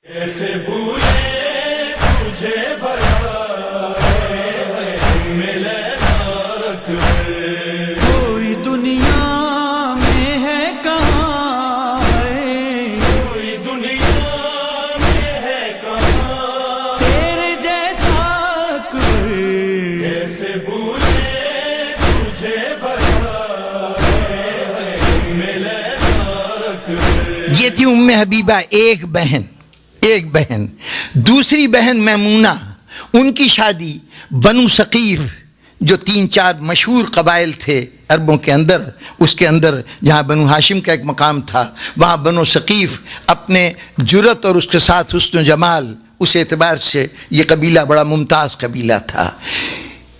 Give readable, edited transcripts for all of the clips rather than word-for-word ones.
ایسے بھولے تجھے بڑا کوئی دنیا میں ہے کہاں ہے، کوئی دنیا میں ہے کہاں تیرے جیسا کوئی، ایسے بھولے تجھے بڑا یہ تھی ام حبیبہ ایک بہن، دوسری بہن میمونہ، ان کی شادی بنو ثقیف جو 3-4 مشہور قبائل تھے عربوں کے اندر، اس کے اندر جہاں بنو ہاشم کا ایک مقام تھا، وہاں بنو ثقیف اپنے جرت اور اس کے ساتھ حسن و جمال، اس اعتبار سے یہ قبیلہ بڑا ممتاز قبیلہ تھا۔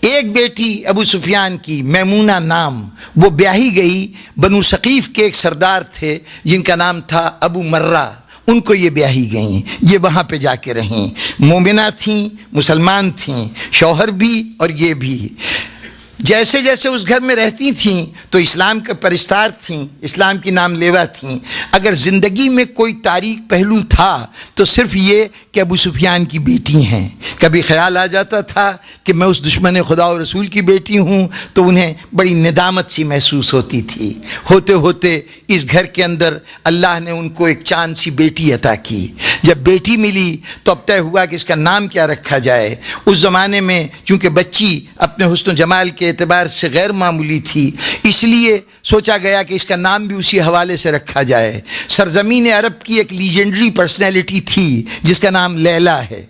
ایک بیٹی ابو سفیان کی میمونہ نام، وہ بیاہی گئی، بنو ثقیف کے ایک سردار تھے جن کا نام تھا ابو مرہ، ان کو یہ بیاہی گئیں، یہ وہاں پہ جا کے رہیں، مومنہ تھیں، مسلمان تھیں، شوہر بھی اور یہ بھی۔ جیسے جیسے اس گھر میں رہتی تھیں تو اسلام کے پرستار تھیں، اسلام کی نام لیوا تھیں۔ اگر زندگی میں کوئی تاریک پہلو تھا تو صرف یہ کہ ابو سفیان کی بیٹی ہیں۔ کبھی خیال آ جاتا تھا کہ میں اس دشمن خدا و رسول کی بیٹی ہوں تو انہیں بڑی ندامت سی محسوس ہوتی تھی۔ ہوتے ہوتے اس گھر کے اندر اللہ نے ان کو ایک چاند سی بیٹی عطا کی۔ جب بیٹی ملی تو اب طے ہوا کہ اس کا نام کیا رکھا جائے۔ اس زمانے میں چونکہ بچی اپنے حسن و جمال کے اعتبار سے غیر معمولی تھی، اس لیے سوچا گیا کہ اس کا نام بھی اسی حوالے سے رکھا جائے۔ سرزمین عرب کی ایک لیجنڈری پرسنالٹی تھی جس کا نام لیلا ہے۔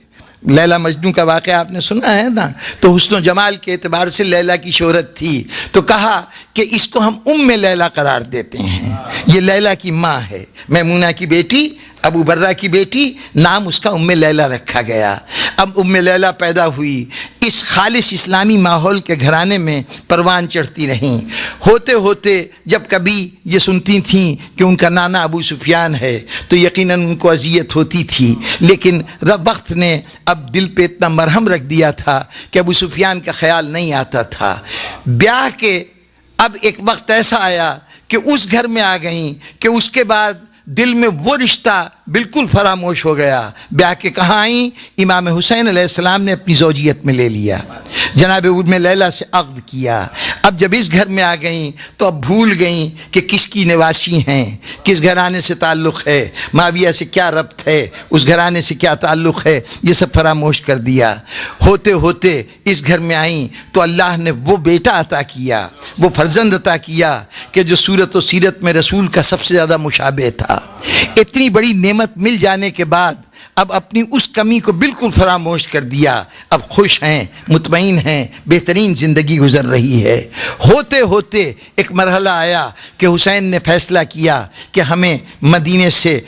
لیلا مجنون کا واقعہ آپ نے سنا ہے نا، تو حسن و جمال کے اعتبار سے لیلا کی شہرت تھی، تو کہا کہ اس کو ہم ام لیلا قرار دیتے ہیں۔ یہ لیلا کی ماں ہے، میمونہ کی بیٹی، ابو برہ کی بیٹی، نام اس کا ام لیلا رکھا گیا۔ اب ام لیلا پیدا ہوئی، اس خالص اسلامی ماحول کے گھرانے میں پروان چڑھتی رہیں۔ ہوتے ہوتے جب کبھی یہ سنتی تھیں کہ ان کا نانا ابو سفیان ہے تو یقیناً ان کو اذیت ہوتی تھی، لیکن وقت نے اب دل پہ اتنا مرہم رکھ دیا تھا کہ ابو سفیان کا خیال نہیں آتا تھا۔ بیاہ کے اب ایک وقت ایسا آیا کہ اس گھر میں آ گئیں کہ اس کے بعد دل میں وہ رشتہ بالکل فراموش ہو گیا۔ بیاہ کے کہاں آئیں؟ امام حسین علیہ السلام نے اپنی زوجیت میں لے لیا، جناب ام لیلا سے عقد کیا۔ اب جب اس گھر میں آ گئیں تو اب بھول گئیں کہ کس کی نواسی ہیں، کس گھرانے سے تعلق ہے، معاویہ سے کیا ربط ہے، اس گھرانے سے کیا تعلق ہے، یہ سب فراموش کر دیا۔ ہوتے ہوتے اس گھر میں آئیں تو اللہ نے وہ بیٹا عطا کیا، وہ فرزند عطا کیا کہ جو صورت و سیرت میں رسول کا سب سے زیادہ مشابہ تھا۔ اتنی بڑی نعمت مل جانے کے بعد اب اپنی اس کمی کو بالکل فراموش کر دیا، اب خوش ہیں، مطمئن ہیں، بہترین زندگی گزر رہی ہے۔ ہوتے ہوتے ایک مرحلہ آیا کہ حسین نے فیصلہ کیا کہ ہمیں مدینے سے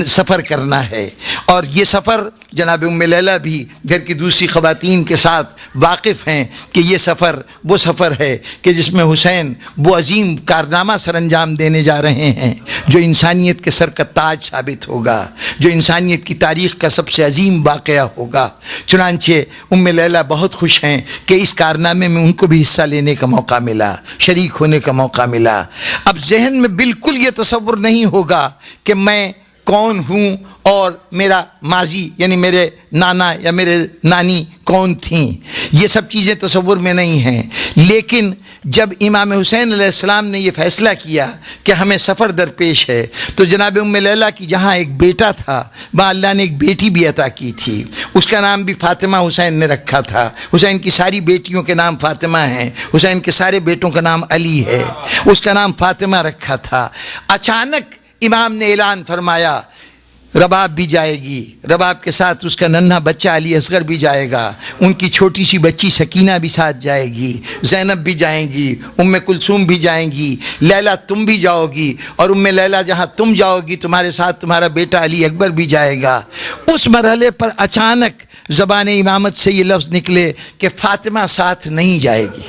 سفر کرنا ہے، اور یہ سفر جناب ام لیلا بھی گھر کی دوسری خواتین کے ساتھ واقف ہیں کہ یہ سفر وہ سفر ہے کہ جس میں حسین وہ عظیم کارنامہ سر انجام دینے جا رہے ہیں جو انسانیت کے سر کا تاج ثابت ہوگا، جو انسانیت کی تاریخ کا سب سے عظیم واقعہ ہوگا۔ چنانچہ ام لیلا بہت خوش ہیں کہ اس کارنامے میں ان کو بھی حصہ لینے کا موقع ملا، شریک ہونے کا موقع ملا۔ اب ذہن میں بالکل یہ تصور نہیں ہوگا کہ میں کون ہوں اور میرا ماضی یعنی میرے نانا یا میرے نانی کون تھیں، یہ سب چیزیں تصور میں نہیں ہیں۔ لیکن جب امام حسین علیہ السلام نے یہ فیصلہ کیا کہ ہمیں سفر درپیش ہے تو جناب ام لیلا کی جہاں ایک بیٹا تھا وہاں اللہ نے ایک بیٹی بھی عطا کی تھی، اس کا نام بھی فاطمہ حسین نے رکھا تھا۔ حسین کی ساری بیٹیوں کے نام فاطمہ ہیں، حسین کے سارے بیٹوں کا نام علی ہے، اس کا نام فاطمہ رکھا تھا۔ اچانک امام نے اعلان فرمایا رباب بھی جائے گی، رباب کے ساتھ اس کا ننھا بچہ علی اصغر بھی جائے گا، ان کی چھوٹی سی بچی سکینہ بھی ساتھ جائے گی، زینب بھی جائیں گی، ام کلثوم بھی جائیں گی، لیلا تم بھی جاؤ گی، اور ام لیلا جہاں تم جاؤ گی تمہارے ساتھ تمہارا بیٹا علی اکبر بھی جائے گا۔ اس مرحلے پر اچانک زبان امامت سے یہ لفظ نکلے کہ فاطمہ ساتھ نہیں جائے گی،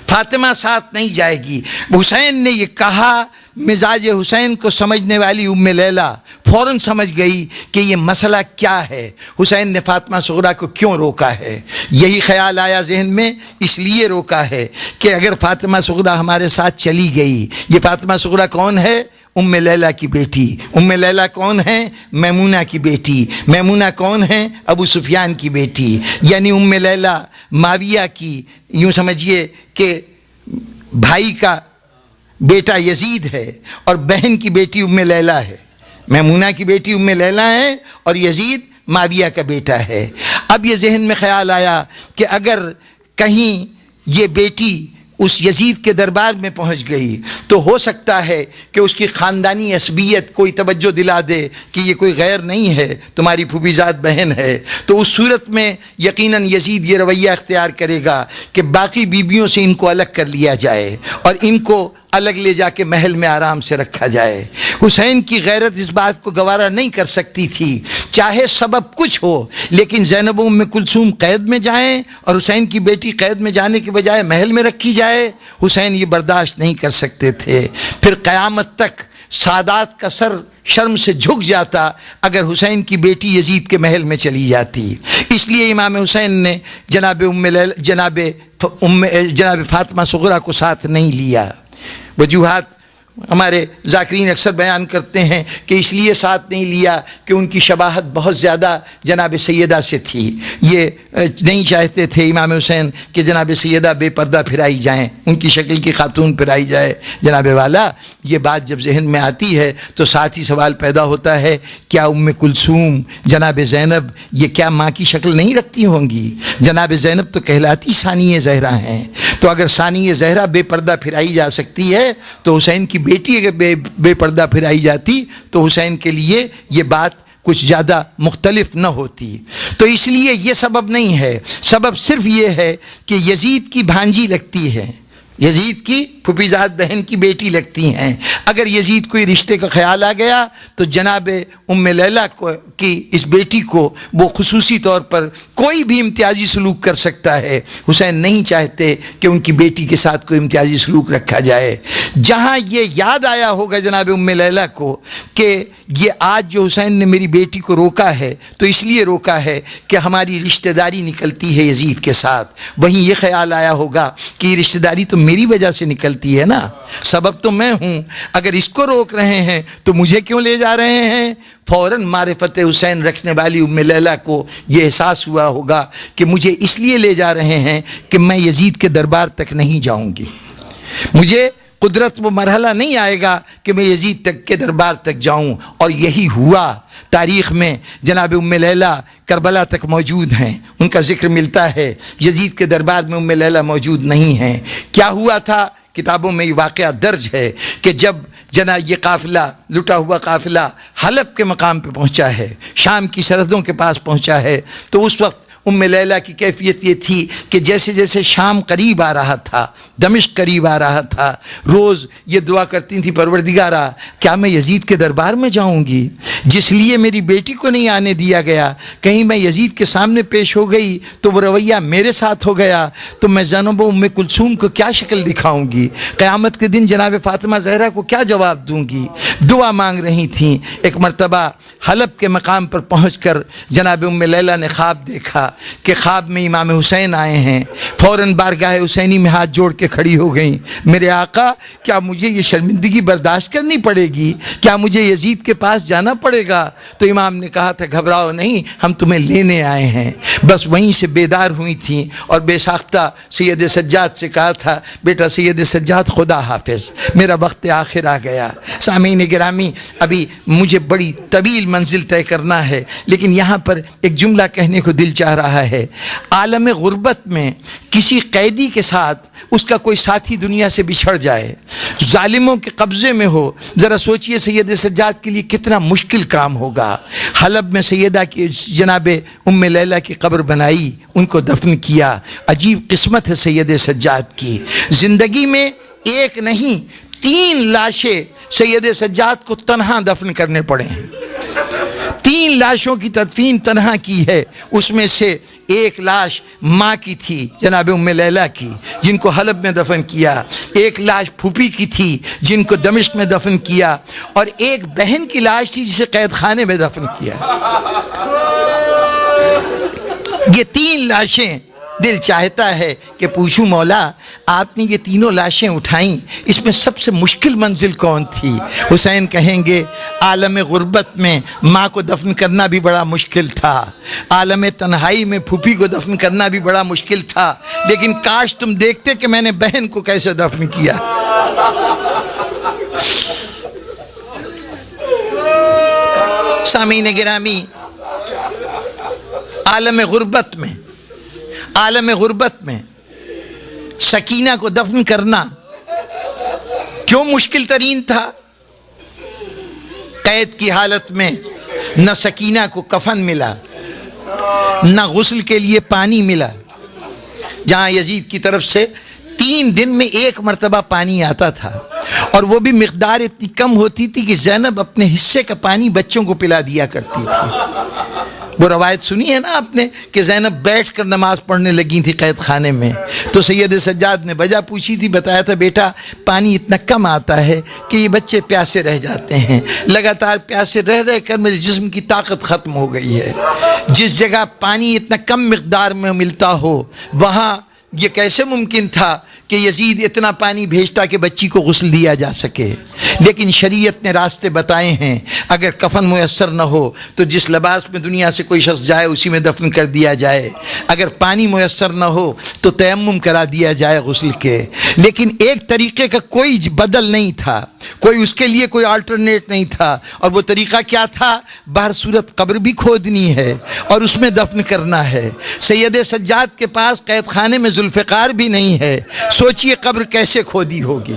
فاطمہ ساتھ نہیں جائے گی۔ حسین نے یہ کہا، مزاج حسین کو سمجھنے والی ام لیلا فوراً سمجھ گئی کہ یہ مسئلہ کیا ہے، حسین نے فاطمہ صغریٰ کو کیوں روکا ہے۔ یہی خیال آیا ذہن میں، اس لیے روکا ہے کہ اگر فاطمہ صغریٰ ہمارے ساتھ چلی گئی، یہ فاطمہ صغریٰ کون ہے؟ ام لیلہ کی بیٹی. ام لیلہ کون ہے؟ میمونہ کی بیٹی. میمونہ کون ہے؟ ابو سفیان کی بیٹی. یعنی ام لیلہ معاویہ کی یوں سمجھیے کہ بھائی کا بیٹا یزید ہے اور بہن کی بیٹی ام لیلہ ہے. میمونہ کی بیٹی ام لیلہ ہے اور یزید معاویہ کا بیٹا ہے. اب یہ ذہن میں خیال آیا کہ اگر کہیں یہ بیٹی اس یزید کے دربار میں پہنچ گئی تو ہو سکتا ہے کہ اس کی خاندانی عصبیت کوئی توجہ دلا دے کہ یہ کوئی غیر نہیں ہے، تمہاری پھوپھی زاد بہن ہے. تو اس صورت میں یقیناً یزید یہ رویہ اختیار کرے گا کہ باقی بیویوں سے ان کو الگ کر لیا جائے اور ان کو الگ لے جا کے محل میں آرام سے رکھا جائے. حسین کی غیرت اس بات کو گوارا نہیں کر سکتی تھی، چاہے سبب کچھ ہو، لیکن زینب و ام کلثوم قید میں جائیں اور حسین کی بیٹی قید میں جانے کے بجائے محل میں رکھی جائے، حسین یہ برداشت نہیں کر سکتے تھے. پھر قیامت تک سادات کا سر شرم سے جھک جاتا اگر حسین کی بیٹی یزید کے محل میں چلی جاتی. اس لیے امام حسین نے جناب فاطمہ صغریٰ کو ساتھ نہیں لیا. وجوہات ہمارے ذاکرین اکثر بیان کرتے ہیں کہ اس لیے ساتھ نہیں لیا کہ ان کی شباہت بہت زیادہ جناب سیدہ سے تھی. یہ نہیں چاہتے تھے امام حسین کہ جناب سیدہ بے پردہ پھرائی جائیں، ان کی شکل کی خاتون پھرائی جائے. جناب والا یہ بات جب ذہن میں آتی ہے تو ساتھ ہی سوال پیدا ہوتا ہے، کیا ام کلثوم جناب زینب یہ کیا ماں کی شکل نہیں رکھتی ہوں گی؟ جناب زینب تو کہلاتی ثانی زہرا ہیں. تو اگر ثانی زہرا بے پردہ پھرائی جا سکتی ہے تو حسین کی بیٹی اگر بے پردہ پھرائی جاتی تو حسین کے لیے یہ بات کچھ زیادہ مختلف نہ ہوتی. تو اس لیے یہ سبب نہیں ہے، سبب صرف یہ ہے کہ یزید کی بھانجی لگتی ہے، یزید کی پھوپھی زاد بہن کی بیٹی لگتی ہیں. اگر یزید کوئی رشتے کا خیال آ گیا تو جناب ام لیلہ کی اس بیٹی کو وہ خصوصی طور پر کوئی بھی امتیازی سلوک کر سکتا ہے. حسین نہیں چاہتے کہ ان کی بیٹی کے ساتھ کوئی امتیازی سلوک رکھا جائے. جہاں یہ یاد آیا ہوگا جناب ام لیلہ کو کہ یہ آج جو حسین نے میری بیٹی کو روکا ہے تو اس لیے روکا ہے کہ ہماری رشتہ داری نکلتی ہے یزید کے ساتھ، وہیں یہ خیال آیا ہوگا کہ یہ رشتہ داری تو میری وجہ سے نکلتی ہے نا، سبب تو میں ہوں. اگر اس کو روک رہے ہیں تو مجھے کیوں لے جا رہے ہیں؟ فوراً معرفت حسین رکھنے والی ام لیلہ کو یہ احساس ہوا ہوگا کہ مجھے اس لیے لے جا رہے ہیں کہ میں یزید کے دربار تک نہیں جاؤں گی، مجھے قدرت وہ مرحلہ نہیں آئے گا کہ میں یزید تک کے دربار تک جاؤں. اور یہی ہوا. تاریخ میں جناب ام لیلہ کربلا تک موجود ہیں، ان کا ذکر ملتا ہے. یزید کے دربار میں ام لیلہ موجود نہیں ہیں. کیا ہوا تھا؟ کتابوں میں یہ واقعہ درج ہے کہ جب یہ قافلہ لٹا ہوا قافلہ حلب کے مقام پہ پہنچا ہے، شام کی سرحدوں کے پاس پہنچا ہے، تو اس وقت ام لیلہ کی کیفیت یہ تھی کہ جیسے جیسے شام قریب آ رہا تھا، دمشق قریب آ رہا تھا، روز یہ دعا کرتی تھی، پروردگارا کیا میں یزید کے دربار میں جاؤں گی؟ جس لیے میری بیٹی کو نہیں آنے دیا گیا، کہیں میں یزید کے سامنے پیش ہو گئی تو وہ رویہ میرے ساتھ ہو گیا تو میں زینب و ام کلثوم کو کیا شکل دکھاؤں گی؟ قیامت کے دن جناب فاطمہ زہرا کو کیا جواب دوں گی؟ دعا مانگ رہی تھیں. ایک مرتبہ حلب کے مقام پر پہنچ کر جناب ام لیلہ نے خواب دیکھا کہ خواب میں امام حسین آئے ہیں. فوراً بارگاہ حسینی میں ہاتھ جوڑ کے کھڑی ہو گئیں، میرے آقا کیا مجھے یہ شرمندگی برداشت کرنی پڑے گی؟ کیا مجھے یزید کے پاس جانا پڑے گا؟ تو امام نے کہا تھا گھبراؤ نہیں، ہم تمہیں لینے آئے ہیں. بس وہیں سے بیدار ہوئی تھیں اور بے ساختہ سید سجاد سے کہا تھا بیٹا سید سجاد خدا حافظ، میرا وقت آخر آ گیا. سامعین گرامی ابھی مجھے بڑی طویل منزل طے کرنا ہے، لیکن یہاں پر ایک جملہ کہنے کو دل چاہ رہا ہے. عالم غربت میں کسی قیدی کے ساتھ اس کا کوئی ساتھی دنیا سے بچھڑ جائے، ظالموں کے قبضے میں ہو، ذرا سوچئے سید سجاد کے لیے کتنا مشکل کام ہوگا. حلب میں سیدہ کی جناب ام لیلہ کی قبر بنائی، ان کو دفن کیا. عجیب قسمت ہے سید سجاد کی، زندگی میں ایک نہیں 3 لاشیں سید سجاد کو تنہا دفن کرنے پڑے ہیں. 3 لاشوں کی تدفین تنہا کی ہے. اس میں سے ایک لاش ماں کی تھی جناب ام لیلہ کی جن کو حلب میں دفن کیا، ایک لاش پھوپھی کی تھی جن کو دمشق میں دفن کیا، اور ایک بہن کی لاش تھی جسے قید خانے میں دفن کیا. یہ 3 لاشیں دل چاہتا ہے کہ پوچھوں مولا آپ نے یہ تینوں لاشیں اٹھائیں، اس میں سب سے مشکل منزل کون تھی؟ حسین کہیں گے عالم غربت میں ماں کو دفن کرنا بھی بڑا مشکل تھا، عالم تنہائی میں پھوپھی کو دفن کرنا بھی بڑا مشکل تھا، لیکن کاش تم دیکھتے کہ میں نے بہن کو کیسے دفن کیا۔ سامعین گرامی، عالم غربت میں سکینہ کو دفن کرنا کیوں مشکل ترین تھا؟ قید کی حالت میں نہ سکینہ کو کفن ملا، نہ غسل کے لیے پانی ملا، جہاں یزید کی طرف سے 3 دن میں 1 مرتبہ پانی آتا تھا، اور وہ بھی مقدار اتنی کم ہوتی تھی کہ زینب اپنے حصے کا پانی بچوں کو پلا دیا کرتی تھی۔ وہ روایت سنی ہے نا آپ نے کہ زینب بیٹھ کر نماز پڑھنے لگی تھی قید خانے میں، تو سید سجاد نے وجہ پوچھی تھی، بتایا تھا بیٹا پانی اتنا کم آتا ہے کہ یہ بچے پیاسے رہ جاتے ہیں، لگاتار پیاسے رہ کر میرے جسم کی طاقت ختم ہو گئی ہے۔ جس جگہ پانی اتنا کم مقدار میں ملتا ہو وہاں یہ کیسے ممکن تھا کہ یزید اتنا پانی بھیجتا کہ بچی کو غسل دیا جا سکے؟ لیکن شریعت نے راستے بتائے ہیں، اگر کفن میسر نہ ہو تو جس لباس میں دنیا سے کوئی شخص جائے اسی میں دفن کر دیا جائے، اگر پانی میسر نہ ہو تو تیمم کرا دیا جائے غسل کے۔ لیکن ایک طریقے کا کوئی بدل نہیں تھا، کوئی اس کے لیے کوئی آلٹرنیٹ نہیں تھا، اور وہ طریقہ کیا تھا؟ بہر صورت قبر بھی کھودنی ہے اور اس میں دفن کرنا ہے۔ سید سجاد کے پاس قید خانے میں ذوالفقار بھی نہیں ہے، سوچئے قبر کیسے کھودی ہوگی۔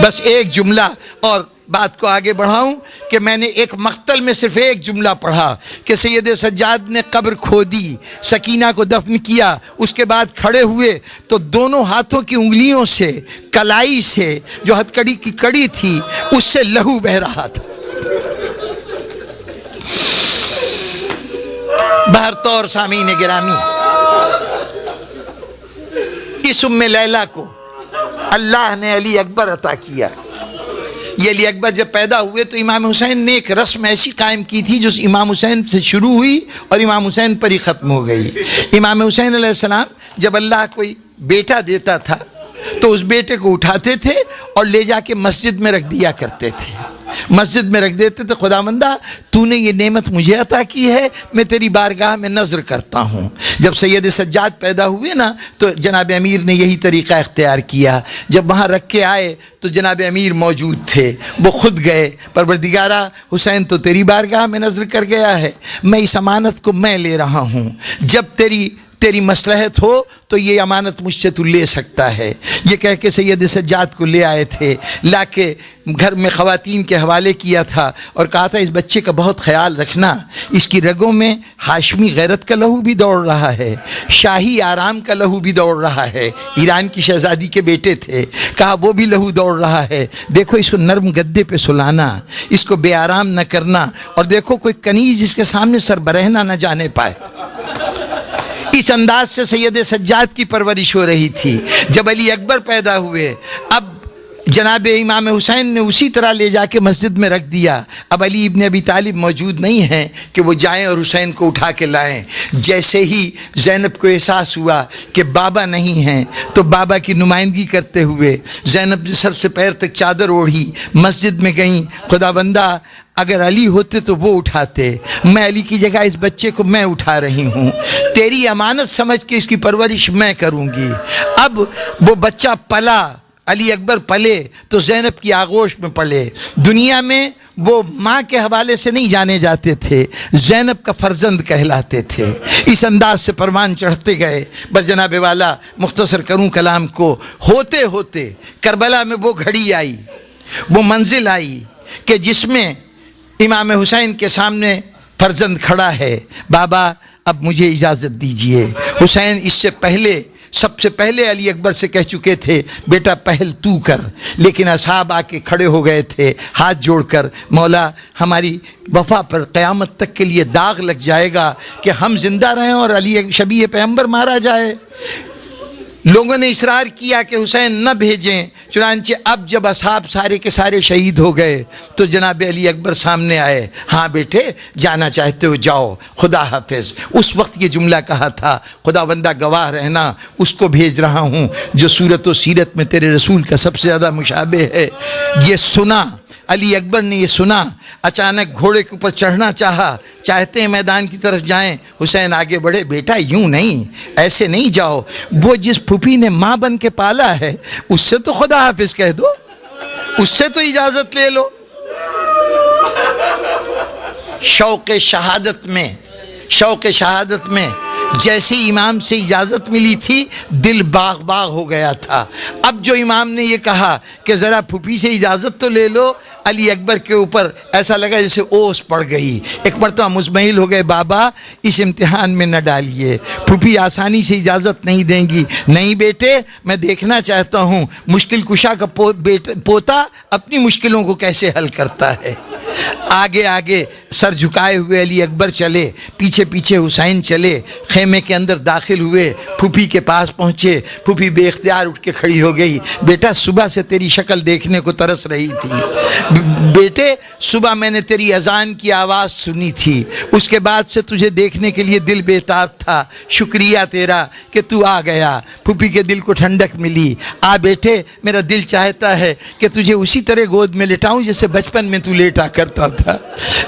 بس ایک جملہ، اور بات کو آگے بڑھاؤں کہ میں نے ایک مقتل میں صرف ایک جملہ پڑھا کہ سید سجاد نے قبر کھودی، سکینہ کو دفن کیا، اس کے بعد کھڑے ہوئے تو دونوں ہاتھوں کی انگلیوں سے، کلائی سے جو ہتھ کڑی کی کڑی تھی اس سے لہو بہہ رہا تھا۔ بہر طور سامعین گرامی، اس ام لیلہ کو اللہ نے علی اکبر عطا کیا۔ یہ علی اکبر جب پیدا ہوئے تو امام حسین نے ایک رسم ایسی قائم کی تھی جو امام حسین سے شروع ہوئی اور امام حسین پر ہی ختم ہو گئی۔ امام حسین علیہ السلام جب اللہ کوئی بیٹا دیتا تھا تو اس بیٹے کو اٹھاتے تھے اور لے جا کے مسجد میں رکھ دیا کرتے تھے، مسجد میں رکھ دیتے تھے، خداوندہ تو نے یہ نعمت مجھے عطا کی ہے، میں تیری بارگاہ میں نذر کرتا ہوں۔ جب سید سجاد پیدا ہوئے نا تو جناب امیر نے یہی طریقہ اختیار کیا، جب وہاں رکھ کے آئے تو جناب امیر موجود تھے، وہ خود گئے، پروردگارہ حسین تو تیری بارگاہ میں نذر کر گیا ہے، میں اس امانت کو میں لے رہا ہوں، جب تیری مصلحت ہو تو یہ امانت مجھ سے تو لے سکتا ہے۔ یہ کہہ کے سید سجاد کو لے آئے تھے، لا کے گھر میں خواتین کے حوالے کیا تھا اور کہا تھا اس بچے کا بہت خیال رکھنا، اس کی رگوں میں ہاشمی غیرت کا لہو بھی دوڑ رہا ہے، شاہی آرام کا لہو بھی دوڑ رہا ہے، ایران کی شہزادی کے بیٹے تھے، کہا وہ بھی لہو دوڑ رہا ہے، دیکھو اس کو نرم گدے پہ سلانا، اس کو بے آرام نہ کرنا، اور دیکھو کوئی کنیز اس کے سامنے سر برہنہ نہ جانے پائے۔ اس انداز سے سید سجاد کی پرورش ہو رہی تھی۔ جب علی اکبر پیدا ہوئے، اب جناب امام حسین نے اسی طرح لے جا کے مسجد میں رکھ دیا۔ اب علی ابن ابی طالب موجود نہیں ہیں کہ وہ جائیں اور حسین کو اٹھا کے لائیں۔ جیسے ہی زینب کو احساس ہوا کہ بابا نہیں ہیں تو بابا کی نمائندگی کرتے ہوئے زینب نے سر سے پیر تک چادر اوڑھی، مسجد میں گئیں، خدا بندہ اگر علی ہوتے تو وہ اٹھاتے، میں علی کی جگہ اس بچے کو میں اٹھا رہی ہوں، تیری امانت سمجھ کے اس کی پرورش میں کروں گی۔ اب وہ بچہ پلا، علی اکبر پلے تو زینب کی آغوش میں پلے۔ دنیا میں وہ ماں کے حوالے سے نہیں جانے جاتے تھے، زینب کا فرزند کہلاتے تھے۔ اس انداز سے پروان چڑھتے گئے۔ بس جناب والا مختصر کروں کلام کو، ہوتے ہوتے کربلا میں وہ گھڑی آئی، وہ منزل آئی کہ جس میں امام حسین کے سامنے فرزند کھڑا ہے، بابا اب مجھے اجازت دیجئے۔ حسین اس سے پہلے سب سے پہلے علی اکبر سے کہہ چکے تھے بیٹا پہل تو کر، لیکن اصحاب آ کے کھڑے ہو گئے تھے ہاتھ جوڑ کر، مولا ہماری وفا پر قیامت تک کے لیے داغ لگ جائے گا کہ ہم زندہ رہیں اور علی شبیہ پیغمبر مارا جائے۔ لوگوں نے اصرار کیا کہ حسین نہ بھیجیں، چنانچہ اب جب اصحاب سارے کے سارے شہید ہو گئے تو جناب علی اکبر سامنے آئے، ہاں بیٹے جانا چاہتے ہو جاؤ، خدا حافظ۔ اس وقت یہ جملہ کہا تھا، خدا بندہ گواہ رہنا، اس کو بھیج رہا ہوں جو صورت و سیرت میں تیرے رسول کا سب سے زیادہ مشابہ ہے۔ یہ سنا، علی اکبر نے یہ سنا، اچانک گھوڑے کے اوپر چڑھنا چاہتے ہیں میدان کی طرف جائیں، حسین آگے بڑھے، بیٹا یوں نہیں، ایسے نہیں جاؤ، وہ جس پھوپھی نے ماں بن کے پالا ہے اس سے تو خدا حافظ کہہ دو، اس سے تو اجازت لے لو۔ شوق شہادت میں جیسے امام سے اجازت ملی تھی دل باغ باغ ہو گیا تھا۔ اب جو امام نے یہ کہا کہ ذرا پھوپھی سے اجازت تو لے لو، علی اکبر کے اوپر ایسا لگا جیسے اوس پڑ گئی، ایک مرتبہ مزمحل ہو گئے، بابا اس امتحان میں نہ ڈالیے، پھوپھی آسانی سے اجازت نہیں دیں گی۔ نہیں بیٹے، میں دیکھنا چاہتا ہوں مشکل کشا کا پوتا اپنی مشکلوں کو کیسے حل کرتا ہے۔ آگے آگے سر جھکائے ہوئے علی اکبر چلے، پیچھے پیچھے حسین چلے، خیمے کے اندر داخل ہوئے، پھوپھی کے پاس پہنچے، پھوپھی بے اختیار اٹھ کے کھڑی ہو گئی، بیٹا صبح سے تیری شکل دیکھنے کو ترس رہی تھی، بیٹے صبح میں نے تیری اذان کی آواز سنی تھی، اس کے بعد سے تجھے دیکھنے کے لیے دل بےتاب تھا، شکریہ تیرا کہ تو آ گیا، پھوپھی کے دل کو ٹھنڈک ملی۔ آ بیٹے، میرا دل چاہتا ہے کہ تجھے اسی طرح گود میں لٹاؤں جیسے بچپن میں تو لیٹا کرتا تھا۔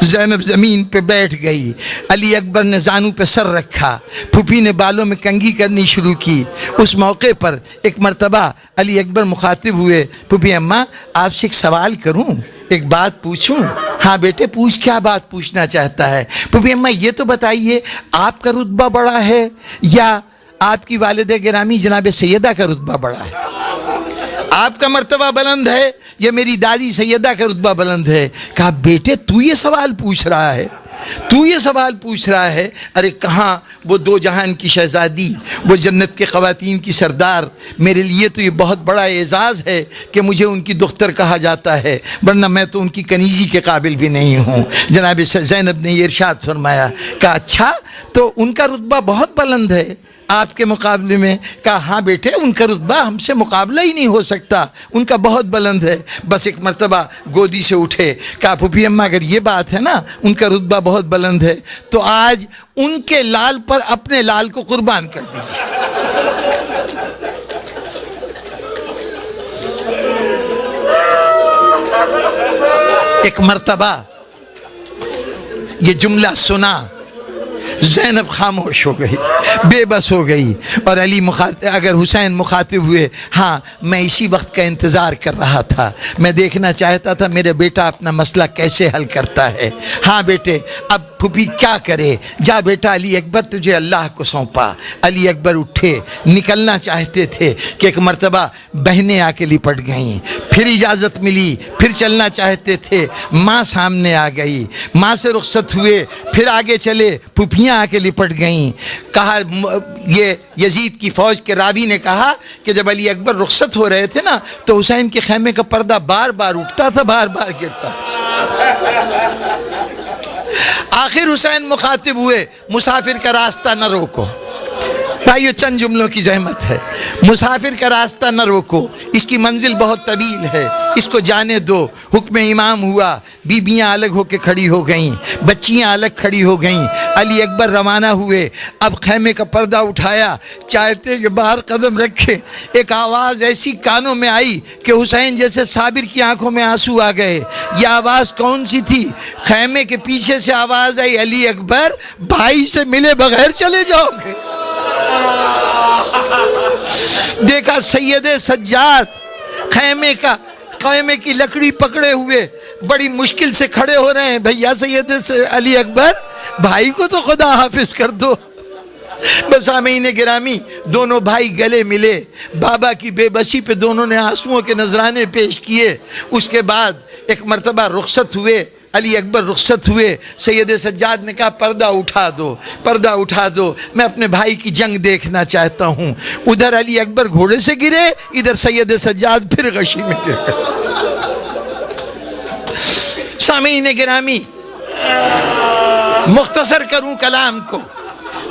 زینب زمین پہ بیٹھ گئی، علی اکبر نے زانو پہ سر رکھا، پھوپھی نے بالوں میں کنگھی کرنی شروع کی۔ اس موقع پر ایک مرتبہ علی اکبر مخاطب ہوئے، پھوپھی اماں آپ سے ایک سوال کروں، ایک بات پوچھوں؟ ہاں بیٹے پوچھ، کیا بات پوچھنا چاہتا ہے؟ پھوپھی اماں یہ تو بتائیے آپ کا رتبہ بڑا ہے یا آپ کی والدہ گرامی جناب سیدہ کا رتبہ بڑا ہے؟ آپ کا مرتبہ بلند ہے یا میری دادی سیدہ کا رتبہ بلند ہے؟ کہا بیٹے تو یہ سوال پوچھ رہا ہے، ارے کہاں وہ دو جہان کی شہزادی، وہ جنت کے خواتین کی سردار، میرے لیے تو یہ بہت بڑا اعزاز ہے کہ مجھے ان کی دختر کہا جاتا ہے، ورنہ میں تو ان کی کنیزی کے قابل بھی نہیں ہوں۔ جناب زینب نے یہ ارشاد فرمایا، کہا اچھا تو ان کا رتبہ بہت بلند ہے آپ کے مقابلے میں؟ کہا ہاں بیٹے ان کا رتبہ ہم سے مقابلہ ہی نہیں ہو سکتا، ان کا بہت بلند ہے۔ بس ایک مرتبہ گودی سے اٹھے، کہا پھوپھی اماں اگر یہ بات ہے نا ان کا رتبہ بہت بلند ہے تو آج ان کے لال پر اپنے لال کو قربان کر دیجیے۔ ایک مرتبہ یہ جملہ سنا، زینب خاموش ہو گئی، بے بس ہو گئی، اور اگر حسین مخاطب ہوئے، ہاں میں اسی وقت کا انتظار کر رہا تھا، میں دیکھنا چاہتا تھا میرا بیٹا اپنا مسئلہ کیسے حل کرتا ہے۔ ہاں بیٹے اب پھوپھی کیا کرے، جا بیٹا علی اکبر تجھے اللہ کو سونپا۔ علی اکبر اٹھے، نکلنا چاہتے تھے کہ ایک مرتبہ بہنیں آ کے لپٹ گئیں، پھر اجازت ملی، پھر چلنا چاہتے تھے، ماں سامنے آ گئی، ماں سے رخصت ہوئے، پھر آگے چلے، پھوپھیاں آ کے لپٹ گئیں۔ کہا یہ یزید کی فوج کے راوی نے کہا کہ جب علی اکبر رخصت ہو رہے تھے نا تو حسین کے خیمے کا پردہ بار بار اٹھتا تھا، بار بار گرتا تھا۔ آخر حسین مخاطب ہوئے، مسافر کا راستہ نہ روکو۔ بھائیو چند جملوں کی زحمت ہے، مسافر کا راستہ نہ روکو، اس کی منزل بہت طویل ہے، اس کو جانے دو۔ حکم امام ہوا، بیبیاں الگ ہو کے کھڑی ہو گئیں، بچیاں الگ کھڑی ہو گئیں، علی اکبر روانہ ہوئے۔ اب خیمے کا پردہ اٹھایا، چاہتے کہ باہر قدم رکھے، ایک آواز ایسی کانوں میں آئی کہ حسین جیسے صابر کی آنکھوں میں آنسو آ گئے۔ یہ آواز کون سی تھی؟ خیمے کے پیچھے سے آواز آئی، علی اکبر بھائی سے ملے بغیر چلے جاؤ گے؟ دیکھا سید سجاد خیمے کی لکڑی پکڑے ہوئے بڑی مشکل سے کھڑے ہو رہے ہیں، بھیا سید علی اکبر بھائی کو تو خدا حافظ کر دو۔ بس سامعین گرامی دونوں بھائی گلے ملے، بابا کی بے بسی پہ دونوں نے آنسوؤں کے نذرانے پیش کیے۔ اس کے بعد ایک مرتبہ رخصت ہوئے، علی اکبر رخصت ہوئے، سید سجاد نے کہا پردہ اٹھا دو، پردہ اٹھا دو، میں اپنے بھائی کی جنگ دیکھنا چاہتا ہوں۔ ادھر علی اکبر گھوڑے سے گرے، ادھر سید سجاد پھر غشی میں گرے۔ سامعین گرامی مختصر کروں کلام کو،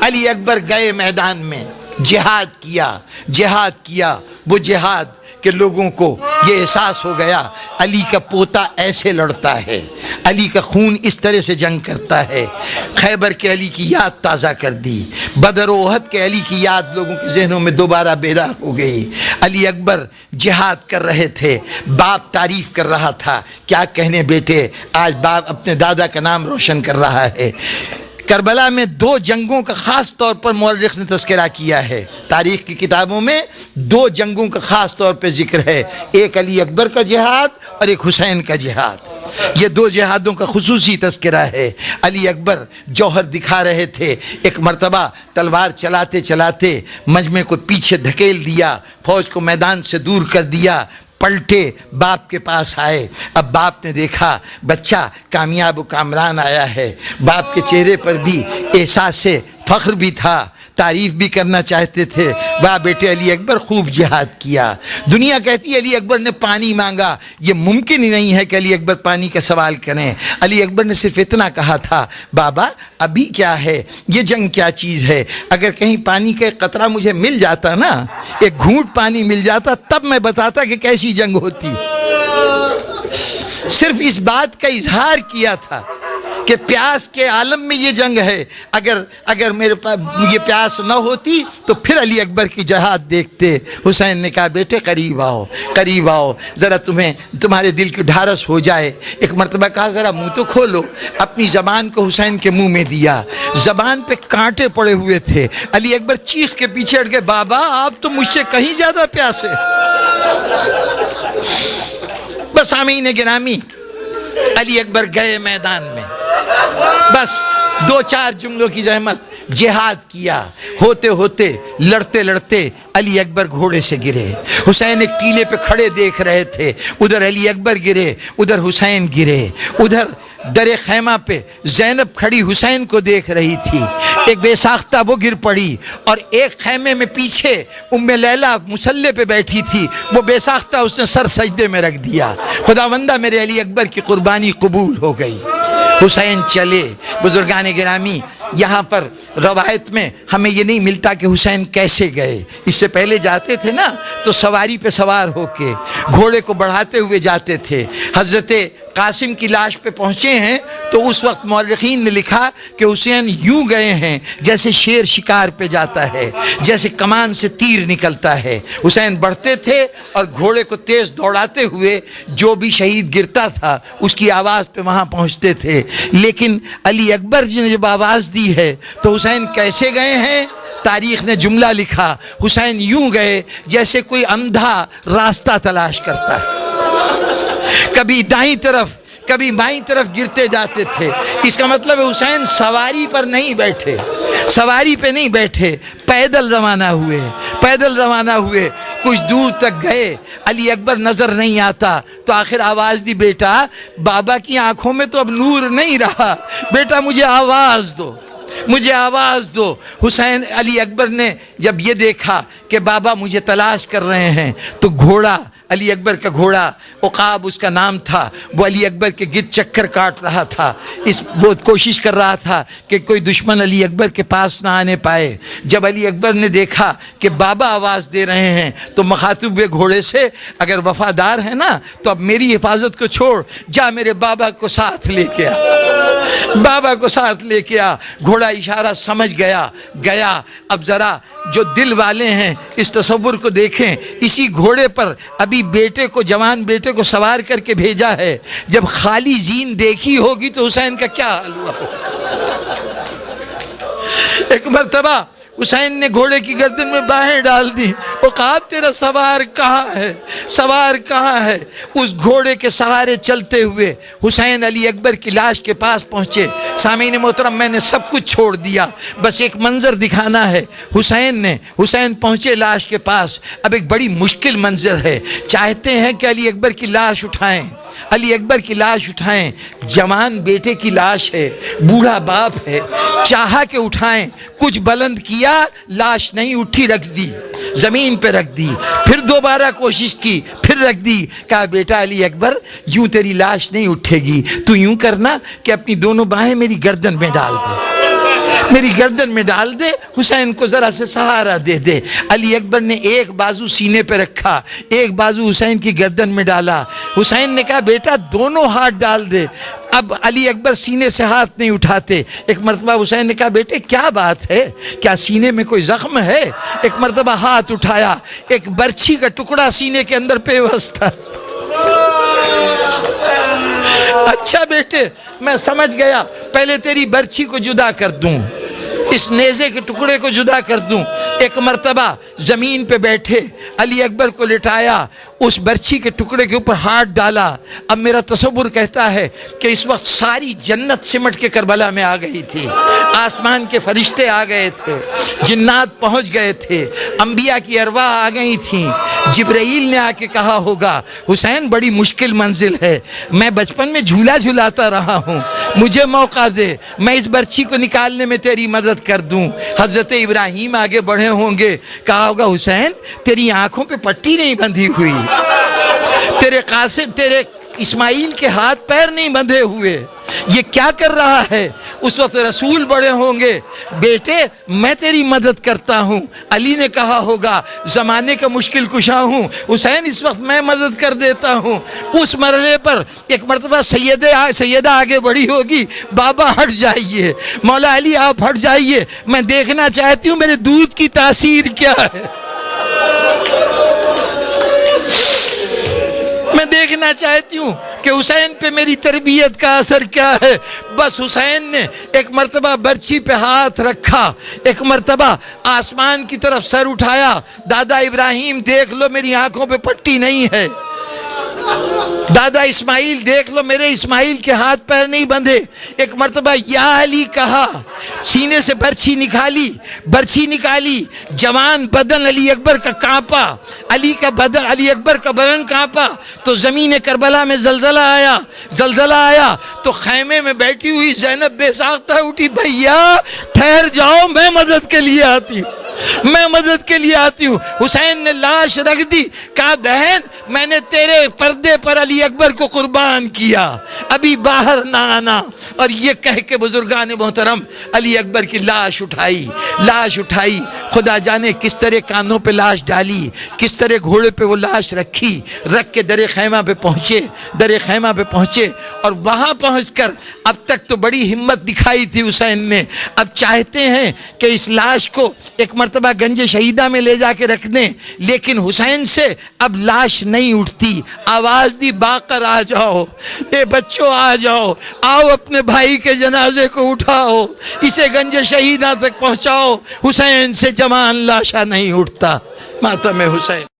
علی اکبر گئے میدان میں، جہاد کیا، جہاد کیا، وہ جہاد کہ لوگوں کو یہ احساس ہو گیا علی کا پوتا ایسے لڑتا ہے، علی کا خون اس طرح سے جنگ کرتا ہے۔ خیبر کے علی کی یاد تازہ کر دی، بدر و احد کے علی کی یاد لوگوں کے ذہنوں میں دوبارہ بیدار ہو گئی۔ علی اکبر جہاد کر رہے تھے، باپ تعریف کر رہا تھا، کیا کہنے بیٹے، آج باپ اپنے دادا کا نام روشن کر رہا ہے۔ کربلا میں 2 جنگوں کا خاص طور پر مورخ نے تذکرہ کیا ہے، تاریخ کی کتابوں میں 2 جنگوں کا خاص طور پہ ذکر ہے، ایک علی اکبر کا جہاد اور ایک حسین کا جہاد۔ یہ 2 جہادوں کا خصوصی تذکرہ ہے۔ علی اکبر جوہر دکھا رہے تھے، ایک مرتبہ تلوار چلاتے چلاتے مجمع کو پیچھے دھکیل دیا، فوج کو میدان سے دور کر دیا، پلٹے باپ کے پاس آئے۔ اب باپ نے دیکھا بچہ کامیاب و کامران آیا ہے، باپ کے چہرے پر بھی احساس فخر بھی تھا، تعریف بھی کرنا چاہتے تھے، واہ بیٹے علی اکبر خوب جہاد کیا۔ دنیا کہتی ہے علی اکبر نے پانی مانگا، یہ ممکن ہی نہیں ہے کہ علی اکبر پانی کا سوال کریں۔ علی اکبر نے صرف اتنا کہا تھا، بابا ابھی کیا ہے، یہ جنگ کیا چیز ہے، اگر کہیں پانی کا ایک قطرہ مجھے مل جاتا نا، ایک گھونٹ پانی مل جاتا، تب میں بتاتا کہ کیسی جنگ ہوتی۔ صرف اس بات کا اظہار کیا تھا کہ پیاس کے عالم میں یہ جنگ ہے، اگر میرے پاس یہ پیاس نہ ہوتی تو پھر علی اکبر کی جہاد دیکھتے۔ حسین نے کہا بیٹے قریب آؤ، قریب آؤ، ذرا تمہارے دل کی ڈھارس ہو جائے۔ ایک مرتبہ کہا ذرا منہ تو کھولو، اپنی زبان کو حسین کے منہ میں دیا، زبان پہ کانٹے پڑے ہوئے تھے۔ علی اکبر چیخ کے پیچھے ہٹ گئے، بابا آپ تو مجھ سے کہیں زیادہ پیاسے۔ بس سامعین گرامی، علی اکبر گئے میدان میں، بس 2-4 جملوں کی زحمت، جہاد کیا، ہوتے ہوتے لڑتے لڑتے علی اکبر گھوڑے سے گرے۔ حسین ایک ٹیلے پہ کھڑے دیکھ رہے تھے، ادھر علی اکبر گرے، ادھر حسین گرے، ادھر در خیمہ پہ زینب کھڑی حسین کو دیکھ رہی تھی، ایک بے ساختہ وہ گر پڑی، اور ایک خیمے میں پیچھے ام لیلہ مصلے پہ بیٹھی تھی، وہ بے ساختہ اس نے سر سجدے میں رکھ دیا۔ خداوندہ میرے علی اکبر کی قربانی قبول ہو گئی۔ حسین چلے۔ بزرگان گرامی، یہاں پر روایت میں ہمیں یہ نہیں ملتا کہ حسین کیسے گئے، اس سے پہلے جاتے تھے نا تو سواری پہ سوار ہو کے گھوڑے کو بڑھاتے ہوئے جاتے تھے۔ حضرت قاسم کی لاش پہ پہنچے ہیں تو اس وقت مورخین نے لکھا کہ حسین یوں گئے ہیں جیسے شیر شکار پہ جاتا ہے، جیسے کمان سے تیر نکلتا ہے۔ حسین بڑھتے تھے اور گھوڑے کو تیز دوڑاتے ہوئے جو بھی شہید گرتا تھا اس کی آواز پہ وہاں پہنچتے تھے۔ لیکن علی اکبر جی نے جب آواز دی ہے تو حسین کیسے گئے ہیں؟ تاریخ نے جملہ لکھا، حسین یوں گئے جیسے کوئی اندھا راستہ تلاش کرتا ہے، کبھی دائیں طرف کبھی بائیں طرف گرتے جاتے تھے۔ اس کا مطلب ہے حسین سواری پر نہیں بیٹھے، سواری پہ نہیں بیٹھے، پیدل روانہ ہوئے، کچھ دور تک گئے۔ علی اکبر نظر نہیں آتا تو آخر آواز دی، بیٹا بابا کی آنکھوں میں تو اب نور نہیں رہا، بیٹا مجھے آواز دو۔ حسین علی اکبر نے جب یہ دیکھا کہ بابا مجھے تلاش کر رہے ہیں تو گھوڑا، علی اکبر کا گھوڑا عقاب اس کا نام تھا، وہ علی اکبر کے گرد چکر کاٹ رہا تھا، بہت کوشش کر رہا تھا کہ کوئی دشمن علی اکبر کے پاس نہ آنے پائے۔ جب علی اکبر نے دیکھا کہ بابا آواز دے رہے ہیں تو مخاطب ہوئے گھوڑے سے، اگر وفادار ہے نا تو اب میری حفاظت کو چھوڑ، جا میرے بابا کو ساتھ لے کے آ، بابا کو ساتھ لے کے آ۔ گھوڑا اشارہ سمجھ گیا۔ اب ذرا جو دل والے ہیں اس تصور کو دیکھیں، اسی گھوڑے پر ابھی بیٹے کو، جوان بیٹے کو سوار کر کے بھیجا ہے، جب خالی زین دیکھی ہوگی تو حسین کا کیا حال ہوا ہوگا۔ ایک مرتبہ حسین نے گھوڑے کی گردن میں باہیں ڈال دی، عقاب تیرا سوار کہاں ہے؟ اس گھوڑے کے سہارے چلتے ہوئے حسین علی اکبر کی لاش کے پاس پہنچے۔ سامعین محترم، میں نے سب کچھ چھوڑ دیا، بس ایک منظر دکھانا ہے۔ حسین پہنچے لاش کے پاس۔ اب ایک بڑی مشکل منظر ہے، چاہتے ہیں کہ علی اکبر کی لاش اٹھائیں، جوان بیٹے کی لاش ہے، بوڑھا باپ ہے، چاہا کہ اٹھائیں، کچھ بلند کیا، لاش نہیں اٹھی، رکھ دی زمین پہ، رکھ دی، پھر دوبارہ کوشش کی، پھر رکھ دی۔ کہا بیٹا علی اکبر یوں تیری لاش نہیں اٹھے گی، تو یوں کرنا کہ اپنی دونوں باہیں میری گردن میں ڈال دے، میری گردن میں ڈال دے، حسین کو ذرا سے سہارا دے دے۔ علی اکبر نے ایک بازو سینے پہ رکھا، ایک بازو حسین کی گردن میں ڈالا۔ حسین نے کہا بیٹا دونوں ہاتھ ڈال دے۔ اب علی اکبر سینے سے ہاتھ نہیں اٹھاتے۔ ایک مرتبہ حسین نے کہا بیٹے کیا بات ہے، کیا سینے میں کوئی زخم ہے؟ ایک مرتبہ ہاتھ اٹھایا، ایک برچھی کا ٹکڑا سینے کے اندر پیوست تھا۔ اچھا بیٹے میں سمجھ گیا، پہلے تیری برچھی کو جدا کر دوں، اس نیزے کے ٹکڑے کو جدا کر دوں۔ ایک مرتبہ زمین پہ بیٹھے، علی اکبر کو لٹایا، اس برچھی کے ٹکڑے کے اوپر ہاتھ ڈالا۔ اب میرا تصور کہتا ہے کہ اس وقت ساری جنت سمٹ کے کربلا میں آ گئی تھی، آسمان کے فرشتے آ گئے تھے، جنات پہنچ گئے تھے، انبیاء کی ارواح آ گئی تھیں۔ جبرائیل نے آ کے کہا ہوگا حسین بڑی مشکل منزل ہے، میں بچپن میں جھولا جھلاتا رہا ہوں، مجھے موقع دے، میں اس برچھی کو نکالنے میں تیری مدد کر دوں۔ حضرت ابراہیم آگے بڑھے ہوں گے، کہا ہوگا حسین تیری آنکھوں پہ پٹی نہیں بندھی ہوئی، تیرے قاسم تیرے اسماعیل کے ہاتھ پیر نہیں بندھے ہوئے، یہ کیا کر رہا ہے؟ اس وقت رسول بڑے ہوں گے، بیٹے میں تیری مدد کرتا ہوں۔ علی نے کہا ہوگا زمانے کا مشکل کشا ہوں، حسین اس وقت میں مدد کر دیتا ہوں۔ اس مرحلے پر ایک مرتبہ سیدہ آگے بڑھی ہوگی، بابا ہٹ جائیے، مولا علی آپ ہٹ جائیے، میں دیکھنا چاہتی ہوں میرے دودھ کی تاثیر کیا ہے، میں دیکھنا چاہتی ہوں کہ حسین پہ میری تربیت کا اثر کیا ہے۔ بس حسین نے ایک مرتبہ برچھی پہ ہاتھ رکھا، ایک مرتبہ آسمان کی طرف سر اٹھایا، دادا ابراہیم دیکھ لو میری آنکھوں پہ پٹی نہیں ہے، دادا اسماعیل دیکھ لو میرے اسماعیل کے ہاتھ پیر نہیں بندھے۔ ایک مرتبہ یا علی کہا، سینے سے برچھی نکالی، جوان بدن علی اکبر کا کانپا، علی اکبر کا بدن کانپا تو زمین کربلا میں زلزلہ آیا تو خیمے میں بیٹھی ہوئی زینب بے ساختہ اٹھی، بھیا ٹھہر جاؤ میں مدد کے لیے آتی ہوں۔ حسین نے لاش رکھ دی، کہا بہن میں نے تیرے پردے پر علی اکبر کو قربان کیا، ابھی باہر نہ آنا۔ اور یہ کہہ کے بزرگان محترم علی اکبر کی لاش اٹھائی، خدا جانے کس طرح کانوں پہ لاش ڈالی، کس طرح گھوڑے پہ وہ لاش رکھ کے در خیمہ پہ پہنچے اور وہاں پہنچ کر اب تک تو بڑی ہمت دکھائی تھی حسین نے، اب چاہتے ہیں کہ اس لاش کو ایک مرتبہ گنج شہیدہ میں لے جا کے رکھ دیں، لیکن حسین سے اب لاش نہیں اٹھتی۔ آواز دی باقر آ جاؤ، اے بچوں آ جاؤ، آؤ اپنے بھائی کے جنازے کو اٹھاؤ، اسے گنج شہیدہ تک پہنچاؤ، حسین سے جوان لاشا نہیں اٹھتا۔ ماتم حسین۔